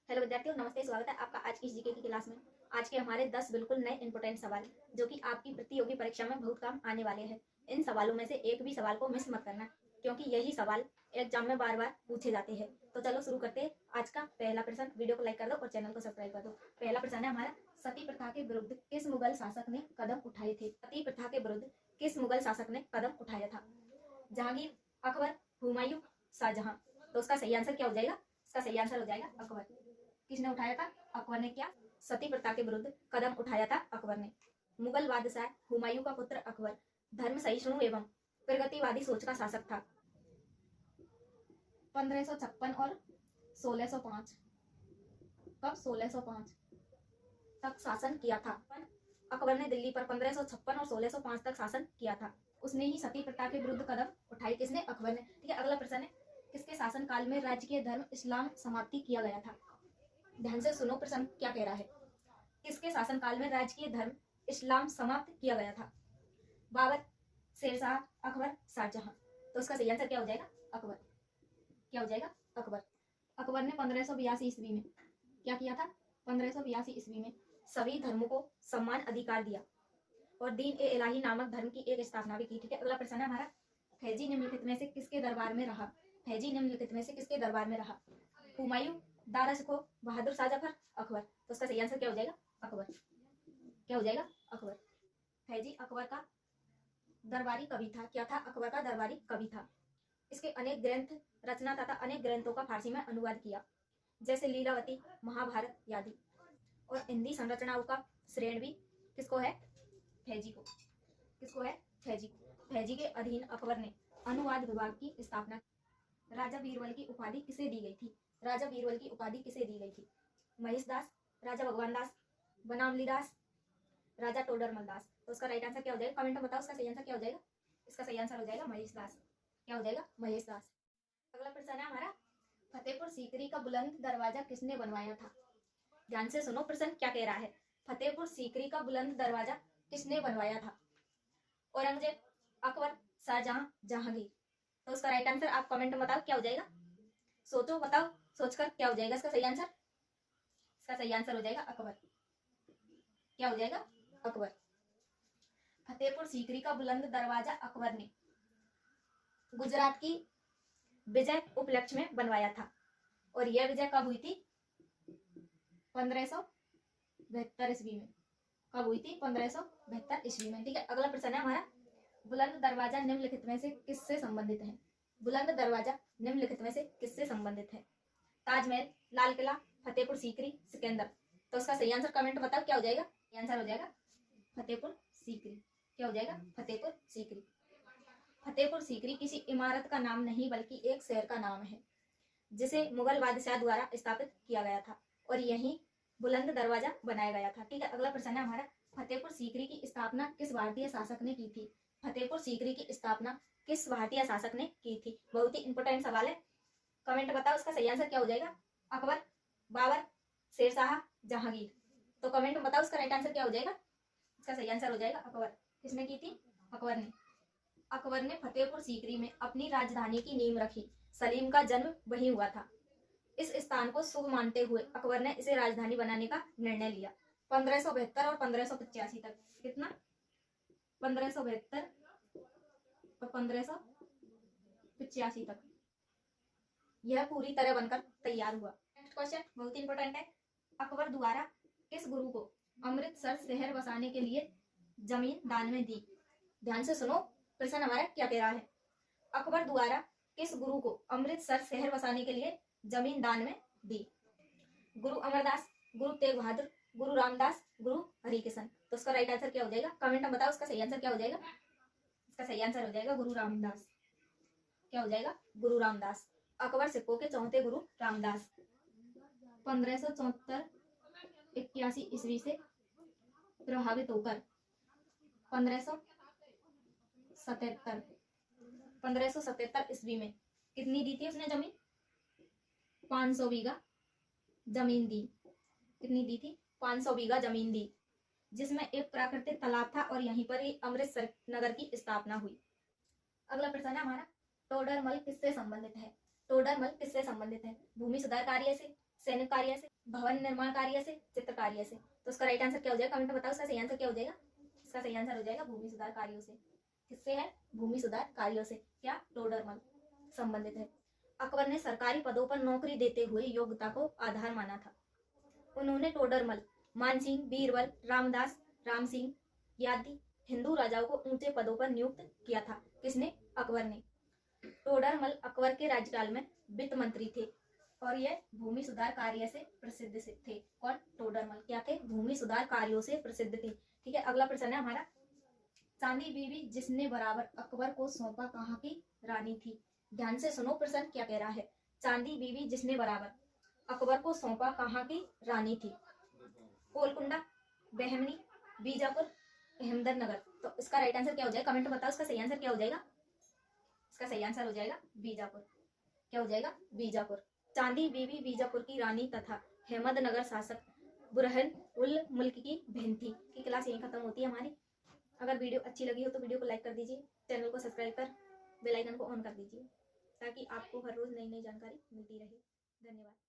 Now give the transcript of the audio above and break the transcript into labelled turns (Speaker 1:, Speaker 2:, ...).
Speaker 1: Hello विद्यार्थियों, नमस्ते। स्वागत है आपका आज की इस जीके की क्लास में। आज के हमारे 10 बिल्कुल नए इंपोर्टेंट सवाल जो कि आपकी प्रतियोगी परीक्षा में बहुत काम आने वाले हैं। इन सवालों में से एक भी सवाल को मिस मत करना, क्योंकि यही सवाल एग्जाम में बार बार पूछे जाते हैं। तो चलो शुरू करते हैं। आज का पहला प्रश्न, वीडियो को लाइक कर दो और चैनल को सब्सक्राइब कर दो। पहला प्रश्न है हमारा, सती प्रथा के विरुद्ध किस मुगल शासक ने कदम उठाए थे? सती प्रथा के विरुद्ध किस मुगल शासक ने कदम उठाया था? जहांगीर, अकबर, हुमायूं, शाहजहां। तो उसका सही आंसर क्या हो जाएगा? इसका सही आंसर हो जाएगा अकबर। किसने उठाया था? अकबर ने। क्या? सती प्रथा के विरुद्ध कदम उठाया था अकबर ने। मुगल बादशाह हुमायूं का पुत्र अकबर धर्म सहिष्णु एवं प्रगतिवादी सोच का शासक था। 1556 और 1605। कब? 1605 तक शासन किया था। अकबर ने दिल्ली पर 1556 और 1605 तक शासन किया था। उसने ही सती प्रथा के विरुद्ध कदम उठाई। किसने? अकबर ने। ठीक है, अगला प्रश्न है, किसके शासन काल में राजकीय धर्म इस्लाम समाप्ति किया गया था? ध्यान से सुनो, प्रश्न क्या कह रहा है। किसके शासनकाल में राजकीय धर्म इस्लाम समाप्त किया गया था? बाबर, शेरशाह, अकबर, शाहजहां। तो उसका सही आंसर क्या हो जाएगा? अकबर। क्या हो जाएगा? अकबर। अकबर ने 1582 ईस्वी में क्या किया था? 1582 ईस्वी में सभी धर्मों को समान अधिकार दिया और दीन ए इलाही नामक धर्म की एक स्थापना भी की। ठीक है, अगला प्रश्न है हमारा, फैजी निम्नलिखित में से किसके दरबार में रहा? फैजी निम्नलिखित में से किसके दरबार में रहा? हुमायूं, दारा शिकोह, बहादुर शाह जफर, अकबर। तो उसका सही आंसर क्या हो जाएगा? अकबर। क्या हो जाएगा? अकबर। फैजी अकबर का दरबारी कवि था। क्या था? अकबर का दरबारी कवि था। इसके अनेक ग्रंथ रचना तथा अनेक ग्रंथों का फारसी में अनुवाद किया, जैसे लीलावती, महाभारत आदि। और हिंदी संरचनाओं का श्रेण भी किसको है? फैजी को। किसको है? फैजी को। फैजी के अधीन अकबर ने अनुवाद विभाग की स्थापना। राजा बीरबल की उपाधि किसे दी गई थी? राजा बीरबल की उपाधि किसे दी गई थी? महेश दास, राजा भगवान दास, बनावली दास, राजा टोडरमल दास। तो उसका राइट आंसर क्या हो जाएगा? कमेंट में बताओ, उसका सही आंसर क्या हो जाएगा? इसका सही आंसर हो जाएगा महेश दास। क्या हो जाएगा? महेश दास। अगला प्रश्न है हमारा, फतेहपुर सीकरी का बुलंद दरवाजा किसने बनवाया था? ध्यान से सुनो, प्रश्न क्या कह रहा है। फतेहपुर सीकरी का बुलंद दरवाजा किसने बनवाया था? औरंगजेब, अकबर, शाहजहां, जहांगीर। तो उसका राइट आंसर आप कमेंट में बताओ, क्या हो जाएगा? सोचो, बताओ सोचकर क्या हो जाएगा इसका सही आंसर? इसका सही आंसर हो जाएगा अकबर। क्या हो जाएगा? अकबर। फतेहपुर सीकरी का बुलंद दरवाजा अकबर ने गुजरात की विजय उपलक्ष्य में बनवाया था। और यह विजय कब हुई थी? 1572 ईस्वी में। कब हुई थी? 1572 ईस्वी में। ठीक है, अगला प्रश्न है हमारा, बुलंद दरवाजा निम्नलिखित में से किससे संबंधित है? बुलंद दरवाजा निम्नलिखित में से किससे संबंधित है? ताजमहल, लाल किला, फतेहपुर सीकरी, सिकंदर। तो उसका सही आंसर कमेंट बताओ, क्या हो जाएगा? आंसर हो जाएगा फतेहपुर सीकरी। क्या हो जाएगा? फतेहपुर सीकरी। फतेहपुर सीकरी किसी इमारत का नाम नहीं बल्कि एक शहर का नाम है, जिसे मुगल बादशाह द्वारा स्थापित किया गया था और यही बुलंद दरवाजा बनाया गया था। ठीक है, अगला प्रश्न है हमारा, फतेहपुर सीकरी की स्थापना किस भारतीय शासक ने की थी? फतेहपुर सीकरी की स्थापना किस भारतीय शासक ने की थी? बहुत ही इंपोर्टेंट सवाल है। कमेंट बताओ, उसका सही आंसर क्या हो जाएगा? अकबर, बाबर, शेरशाह, जहांगीर। तो कमेंट में बताओ, उसका राइट आंसर क्या हो जाएगा? इसका सही आंसर हो जाएगा अकबर। किसने की थी? अकबर ने। अकबर ने फतेहपुर सीकरी में अपनी राजधानी की नींव रखी। सलीम का जन्म वहीं हुआ था। इस स्थान को शुभ मानते हुए अकबर ने इसे राजधानी बनाने का निर्णय लिया। 1572 और 1585 तक। कितना? 1572 और 1585 तक यह पूरी तरह बनकर तैयार हुआ। नेक्स्ट क्वेश्चन बहुत इंपॉर्टेंट है, अकबर द्वारा किस गुरु को अमृतसर शहर बसाने के लिए जमीन दान में दी? ध्यान से सुनो, प्रश्न हमारा क्या कह रहा है। अकबर द्वारा किस गुरु को अमृतसर शहर बसाने के लिए जमीन दान में दी? गुरु अमरदास, गुरु तेग बहादुर, गुरु रामदास, गुरु हरिकिशन। तो उसका राइट आंसर क्या हो जाएगा? कमेंट में बताओ, उसका सही आंसर क्या हो जाएगा? इसका सही आंसर हो जाएगा गुरु रामदास। क्या हो जाएगा? गुरु रामदास। अकबर सिखों के चौथे गुरु रामदास 1574-81 ईस्वी से प्रभावित होकर 1577 ईस्वी में कितनी दी थी उसने जमीन? 500 बीघा जमीन दी। कितनी दी थी? 500 बीघा जमीन दी, जिसमें एक प्राकृतिक तालाब था और यहीं पर ही अमृतसर नगर की स्थापना हुई। अगला प्रश्न है हमारा, टोडरमल किससे संबंधित है? टोडरमल किससे संबंधित है? भूमि सुधार कार्य से, सैनिक कार्य से, भवन निर्माण कार्य से, चित्र कार्य से। तो उसका राइट आंसर क्या हो जाएगा, कमेंट में बताओ उसका सही आंसर क्या हो जाएगा। इसका सही आंसर हो जाएगा भूमि सुधार कार्यों से। किससे है, भूमि सुधार कार्यों से। क्या, टोडरमल संबंधित है। अकबर ने सरकारी पदों पर नौकरी देते हुए योग्यता को आधार माना था। उन्होंने टोडरमल, मानसिंह, बीरबल, रामदास, राम सिंह आदि हिंदू राजाओं को ऊंचे पदों पर नियुक्त किया था। किसने, अकबर ने। टोडरमल अकबर के राज्यकाल में वित्त मंत्री थे और यह भूमि सुधार कार्य से प्रसिद्ध थे। कौन, टोडरमल क्या थे, भूमि सुधार कार्यों से प्रसिद्ध थे। ठीक है, अगला प्रश्न है हमारा, चांदी बीवी जिसने बराबर अकबर को सौंपा कहाँ की रानी थी। ध्यान से सुनो प्रश्न क्या कह रहा है। चांदी बीवी जिसने बराबर अकबर को सौंपा कहाँ की रानी थी। गोलकुंडा, बहमनी, बीजापुर, अहमदनगर। तो इसका राइट आंसर क्या हो जाएगा, कमेंट में बताओ इसका सही आंसर क्या हो जाएगा। इसका सही आंसर हो जाएगा बीजापुर। क्या हो जाएगा, बीजापुर। चांदी बीवी बीजापुर की रानी तथा अहमदनगर शासक बुरहन उल मुल्क की बहन थी। की क्लास यहीं खत्म होती है हमारी। अगर वीडियो अच्छी लगी हो तो वीडियो को लाइक कर दीजिए, चैनल को सब्सक्राइब कर बेल आइकन को ऑन कर दीजिए ताकि आपको हर रोज नई नई जानकारी मिलती रहे। धन्यवाद।